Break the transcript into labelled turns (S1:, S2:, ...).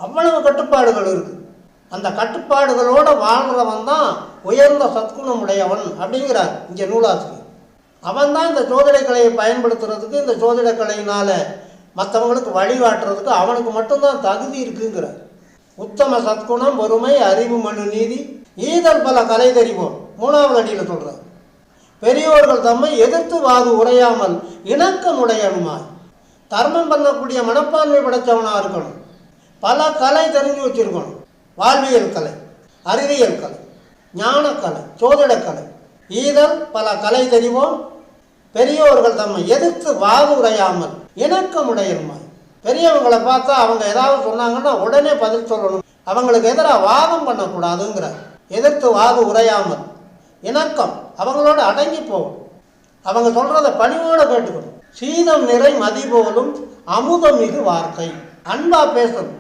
S1: அவ்வளவு கட்டுப்பாடுகள் இருக்குது. அந்த கட்டுப்பாடுகளோடு வாழ்கிறவன் தான் உயர்ந்த சத்குணம் உடையவன் அப்படிங்கிறார் இங்கே நூலாசிரியர். அவன் தான் இந்த ஜோதிட கலையை பயன்படுத்துறதுக்கு, இந்த ஜோதிட கலையினால் மற்றவங்களுக்கு வழிகாட்டுறதுக்கு அவனுக்கு மட்டும்தான் தகுதி இருக்குங்கிறார். உத்தம சத்குணம், பொறுமை, அறிவு, மனு, நீதி, ஈதல் பல கலை தெரிவோம் 3வது அடியில் சொல்கிறார். பெரியோர்கள் தம்மை எதிர்த்து வாது உரையாமல் இணக்கமுடையனுமாய், தர்மம் பண்ணக்கூடிய மனப்பான்மை படைத்தவனாக இருக்கணும். பல கலை தெரிஞ்சு வச்சுருக்கணும். வாழ்வியல் கலை, அறிவியல் கலை, ஞானக்கலை, சோதிடக்கலை, ஈதல் பல கலை தெரிவோம். பெரியோர்கள் தம்மை எதிர்த்து வாது உரையாமல் இணக்கமுடையனுமாய், பெரியவங்களை பார்த்தா அவங்க ஏதாவது சொன்னாங்கன்னா உடனே பதில் சொல்லணும். அவங்களுக்கு எதிராக வாதம் பண்ணக்கூடாதுங்கிறார். எதிர்த்து வாது உரையாமல் இணக்கம், அவங்களோட அடங்கி போகணும். அவங்க சொல்கிறத பணிவோடு கேட்டுக்கணும். சீதம் நிறை மதி போலும் அமுதம் மிகு வார்த்தை, அன்பா பேசணும்.